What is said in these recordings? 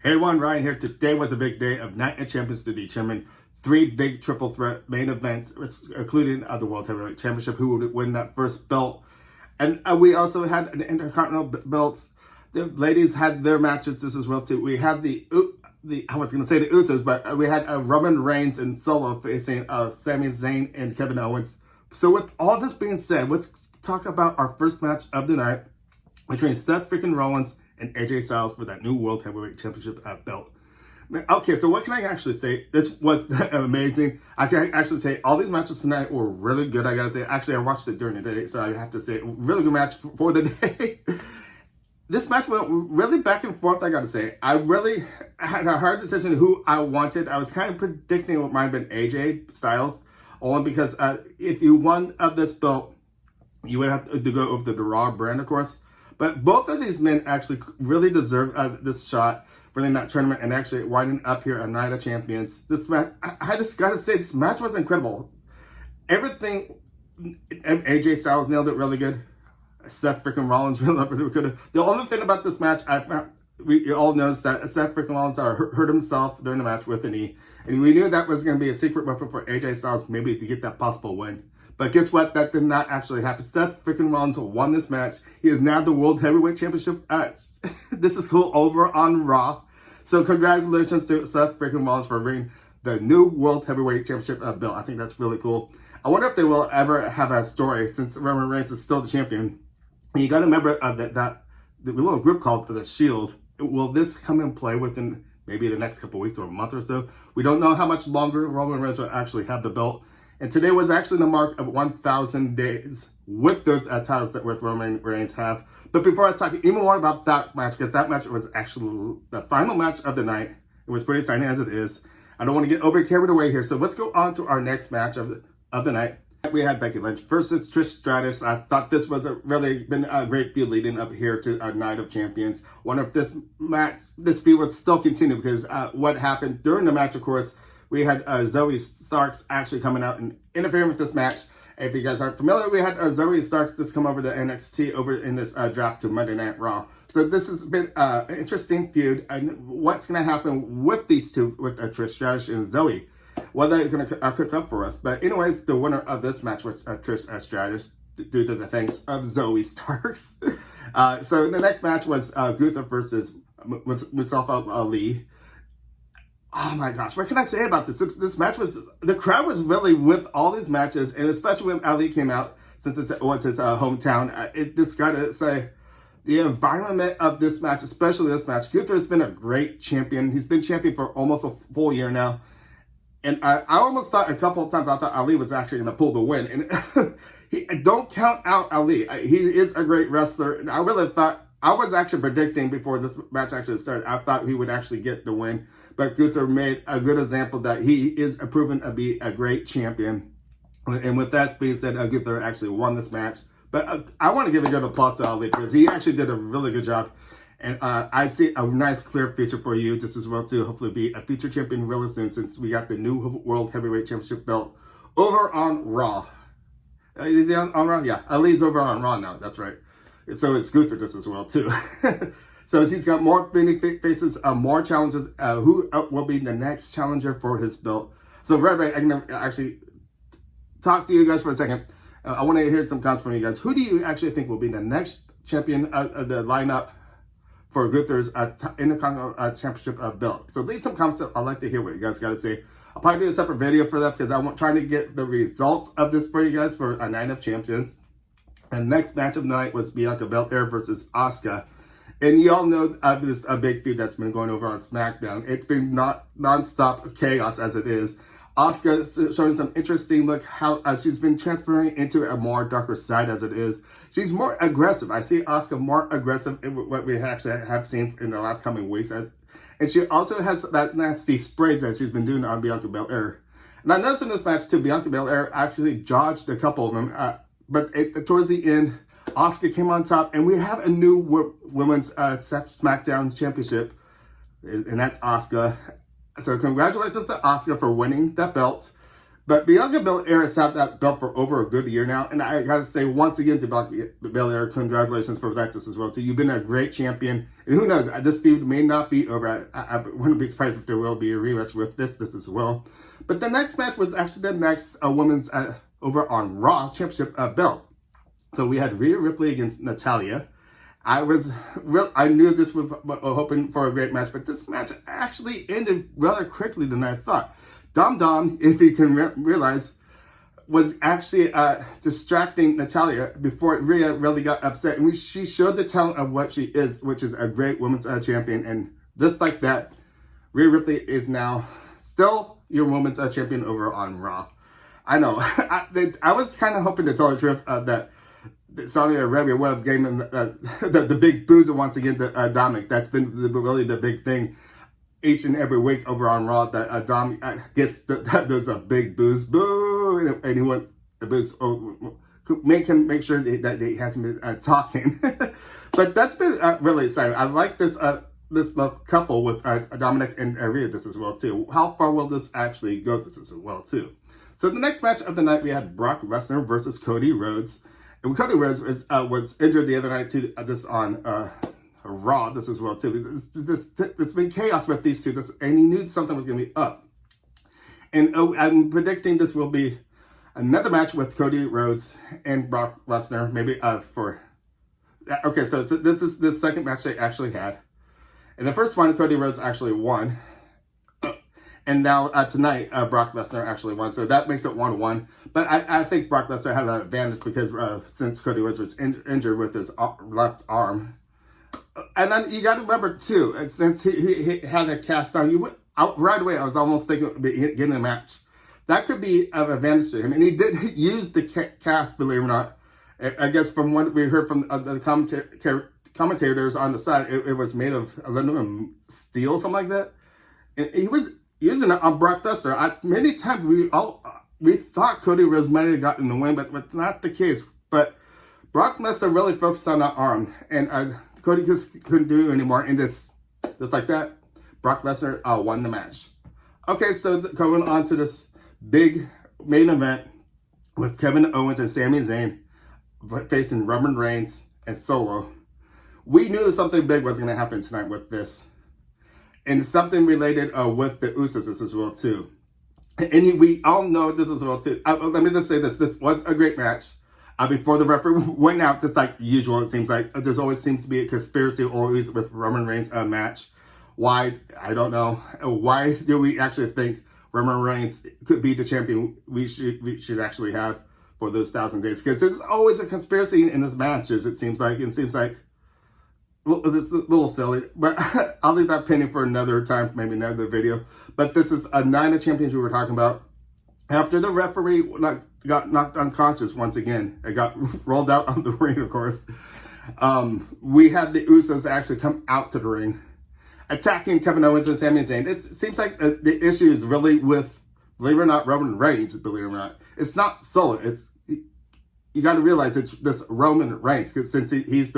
Hey everyone, Ryan here. Today was a big day of Night of Champions to determine three big triple threat main events, including the World Heavyweight Championship, who would win that first belt. And we also had the Intercontinental belts. The ladies had their matches just as well too. We had the I was going to say the Usos, but we had Roman Reigns and Solo facing Sami Zayn and Kevin Owens. So with all this being said, let's talk about our first match of the night between Seth freaking Rollins and AJ Styles for that new World Heavyweight Championship belt. Okay, so what can I actually say? This was amazing. I can actually say all these matches tonight were really good. I gotta say, actually, I watched it during the day, so I have to say, really good match for the day. This match went really back and forth, I gotta say. I really had a hard decision who I wanted. I was kind of predicting what might have been AJ Styles, only because if you won this belt, you would have to go over the Raw brand, of course. But both of these men actually really deserve this shot for in that tournament and actually winding up here a Night of Champions. This match, I just gotta say, this match was incredible. Everything, AJ Styles nailed it really good. Seth freaking Rollins really good. The only thing about this match, we all noticed that Seth freaking Rollins hurt himself during the match with a knee. And we knew that was going to be a secret weapon for AJ Styles, maybe to get that possible win. But guess what? That did not actually happen. Seth freaking Rollins won this match. He is now the World Heavyweight Championship. This is cool over on Raw. So congratulations to Seth freaking Rollins for winning the new World Heavyweight Championship belt. I think that's really cool. I wonder if they will ever have a story since Roman Reigns is still the champion. And you got to remember the little group called The Shield. Will this come in play within maybe the next couple of weeks or a month or so? We don't know how much longer Roman Reigns will actually have the belt. And today was actually the mark of 1,000 days with those titles that Roman Reigns have. But before I talk even more about that match, because that match was actually the final match of the night. It was pretty exciting as it is. I don't want to get over carried away here. So let's go on to our next match of the night. We had Becky Lynch versus Trish Stratus. I thought this was really been a great feud leading up here to a Night of Champions. Wonder if this feud would still continue, because what happened during the match, of course, we had Zoe Starks actually coming out and interfering with this match. If you guys aren't familiar, we had Zoe Starks just come over to NXT over in this draft to Monday Night Raw. So this has been an interesting feud. And what's going to happen with these two, with Trish Stratus and Zoe? Well, they're going to cook up for us. But anyways, the winner of this match was Trish Stratus, due to the thanks of Zoe Starks. So the next match was Gunther versus Mustafa Ali. Oh my gosh, what can I say about this? This match was, the crowd was really with all these matches, and especially when Ali came out, since it was his hometown. Just gotta say, the environment of this match, especially this match, Gunther has been a great champion. He's been champion for almost a full year now. And I almost thought a couple of times, I thought Ali was actually going to pull the win. And don't count out Ali. He is a great wrestler. And I really thought, I was actually predicting before this match actually started, I thought he would actually get the win. But Gunther made a good example that he is proven to be a great champion. And with that being said, Gunther actually won this match. But I want to give a good applause to Ali, because he actually did a really good job. And I see a nice, clear future for you just as well, to hopefully be a future champion really soon, since we got the new World Heavyweight Championship belt over on Raw. Is he on Raw? Yeah, Ali's over on Raw now. That's right. So it's Gunther just as well, too. So he's got more faces, more challenges. Who will be the next challenger for his belt? So right, I'm going to actually talk to you guys for a second. I want to hear some comments from you guys. Who do you actually think will be the next champion of the lineup for Gunther's Intercontinental Championship belt? So leave some comments. I'd like to hear what you guys got to say. I'll probably do a separate video for that, because I'm trying to get the results of this for you guys for a Night of Champions. And next match of the night was Bianca Belair versus Asuka. And you all know this a big feud that's been going over on SmackDown. It's been non-stop chaos as it is. Asuka showing some interesting look how she's been transferring into a more darker side as it is. She's more aggressive. I see Asuka more aggressive in what we actually have seen in the last coming weeks. And she also has that nasty spray that she's been doing on Bianca Belair. And I noticed in this match too, Bianca Belair actually dodged a couple of them. But towards the end, Asuka came on top, and we have a new Women's SmackDown Championship, and that's Asuka. So congratulations to Asuka for winning that belt. But Bianca Belair has had that belt for over a good year now. And I got to say, once again, to Bianca Belair, congratulations for that as well, too. You've been a great champion. And who knows, this feud may not be over. I wouldn't be surprised if there will be a rematch with this as well. But the next match was actually the next women's over on Raw Championship belt. So we had Rhea Ripley against Natalya. I knew this was hoping for a great match, but this match actually ended rather quickly than I thought. Dom, if you can realize, was actually distracting Natalya before Rhea really got upset. And she showed the talent of what she is, which is a great women's champion. And just like that, Rhea Ripley is now still your women's champion over on Raw. I know. I was kind of hoping to tell the truth that Saudi Arabia would have given the big boozer once again to Dominic. That's been really the big thing each and every week over on Raw, that Dom gets those big boos, boo, and he wants the boos. Make sure that he hasn't been talking. But that's been really exciting. I like this couple with Dominic and Rhea this as well too. How far will this actually go this as well too? So the next match of the night, we had Brock Lesnar versus Cody Rhodes. And Cody Rhodes was injured the other night too, just on Raw this as well too. There's been chaos with these two, and he knew something was going to be up. And I'm predicting this will be another match with Cody Rhodes and Brock Lesnar, maybe for. Okay, so this is the second match they actually had. And the first one, Cody Rhodes actually won. And now tonight, Brock Lesnar actually won. So that makes it 1-1. But I think Brock Lesnar had an advantage because since Cody Rhodes was injured with his left arm. And then you got to remember, too, since he had a cast on, right away I was almost thinking of getting a match. That could be of advantage to him. And he did use the cast, believe it or not. I guess from what we heard from the commentators on the side, it was made of aluminum steel, something like that. And he was using it on Brock Lesnar. Many times we thought Cody Rhodes might have gotten the win, but not the case. But Brock Lesnar really focused on that arm, and Cody just couldn't do it anymore. And just like that, Brock Lesnar won the match. Okay, so going on to this big main event with Kevin Owens and Sami Zayn facing Roman Reigns and Solo. We knew something big was going to happen tonight with this. And something related with the Usos as well, too. And we all know this as well, too. Let me just say this. This was a great match. Before the referee went out, just like usual, it seems like there's always seems to be a conspiracy always with Roman Reigns match. Why? I don't know. Why do we actually think Roman Reigns could be the champion we should actually have for those 1,000 days? Because there's always a conspiracy in his matches, it seems like. It seems like this is a little silly, but I'll leave that pending for another time, maybe another video. But this is a Night of Champions we were talking about. After the referee got knocked unconscious once again, it got rolled out on the ring, of course. We had the Usos actually come out to the ring, attacking Kevin Owens and Sami Zayn. It seems like the issue is really with, believe it or not, Roman Reigns, believe it or not. It's not Solo. You got to realize it's this Roman Reigns, because since he's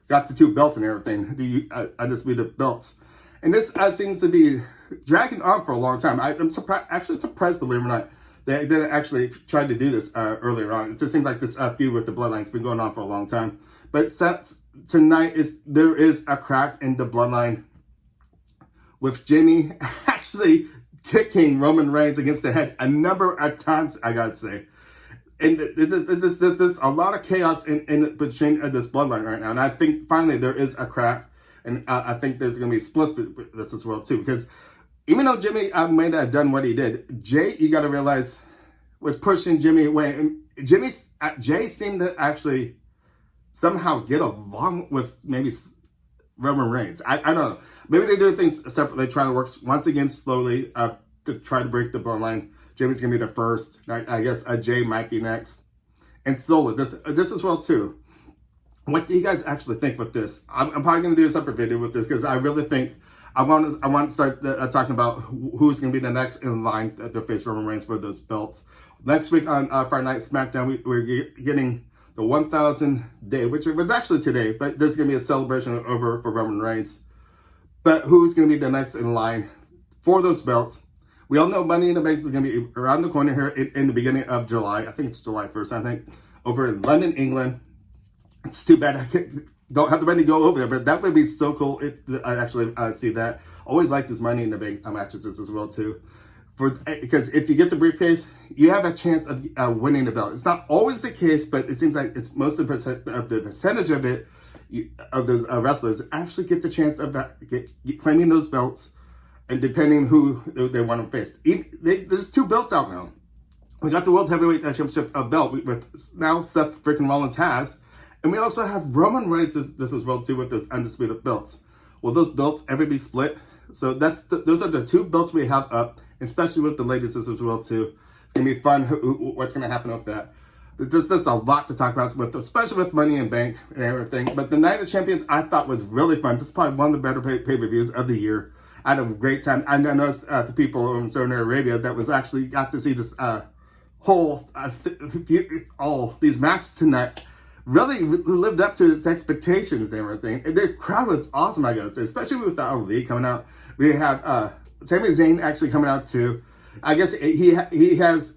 got the two belts and everything, I just read the belts. And this seems to be dragging on for a long time. I'm surprised, believe it or not, they didn't actually try to do this earlier on. It just seems like this feud with the Bloodline's been going on for a long time. But since tonight, there is a crack in the Bloodline with Jimmy actually kicking Roman Reigns against the head a number of times, I gotta say. And there's a lot of chaos in between this Bloodline right now. And I think finally there is a crack. And I think there's going to be a split with this as well, too. Because even though Jimmy might have done what he did, Jay, you got to realize, was pushing Jimmy away. And Jay seemed to actually somehow get along with maybe Roman Reigns. I don't know. Maybe they do things separately, trying to work once again slowly to try to break the Bloodline. Jimmy's going to be the first. I guess Jay might be next. And Solo, this as well, too. What do you guys actually think with this? I'm probably going to do a separate video with this because I really think I want to start talking about who's going to be the next in line to face Roman Reigns for those belts. Next week on Friday Night SmackDown, we're getting the 1,000 day, which was actually today, but there's going to be a celebration over for Roman Reigns. But who's going to be the next in line for those belts? We all know Money in the Bank is going to be around the corner here in the beginning of July. I think it's July 1st, I think, over in London, England. It's too bad don't have the money to go over there, but that would be so cool if I actually see that. Always like this Money in the Bank matches as well, too. Because if you get the briefcase, you have a chance of winning the belt. It's not always the case, but it seems like it's most of the percentage of it, of those wrestlers actually get the chance of that, claiming those belts, and depending who they want to face. There's 2 belts out now. We got the World Heavyweight Championship belt with now Seth freaking Rollins has, and we also have Roman Reigns this as well too with those undisputed belts. Will those belts ever be split? So those are the 2 belts we have up, especially with the ladies as well too. It's gonna be fun. What's gonna happen with that? There's just a lot to talk about, especially with Money in Bank and everything. But the Night of Champions I thought was really fun. This is probably one of the better pay-per-views of the year. I had a great time. I noticed the people in Saudi Arabia that was actually got to see this whole all these matches tonight really lived up to its expectations and everything. And the crowd was awesome, I gotta say, especially with the Ali coming out. We have Sami Zayn actually coming out too. I guess he has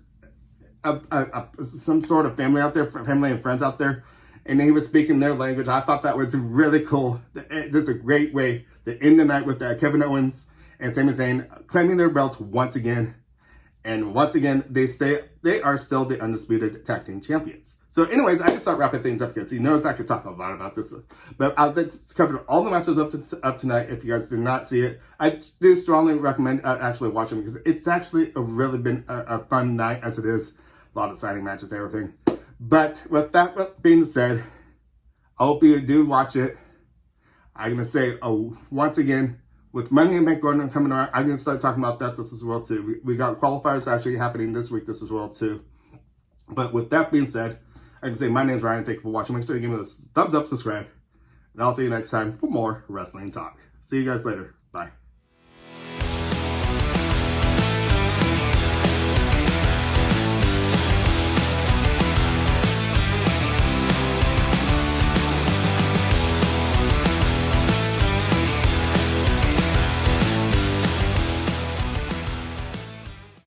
some sort of family out there, family and friends out there, and he was speaking their language. I thought that was really cool. This is a great way to end the night with Kevin Owens and Sami Zayn claiming their belts once again. And once again, they are still the undisputed tag team champions. So anyways, I can start wrapping things up here. So you notice I could talk a lot about this. But that's covered all the matches up tonight. If you guys did not see it, I do strongly recommend actually watching because it's actually really been a fun night as it is. A lot of exciting matches, everything. But with that being said, I hope you do watch it. I'm going to say once again, with Money in Bank Gordon coming around, I'm going to start talking about that this as well too. We got qualifiers actually happening this week this as well too. But with that being said, I can say my name is Ryan. Thank you for watching. Make sure you give me a thumbs up, subscribe, and I'll see you next time for more wrestling talk. See you guys later.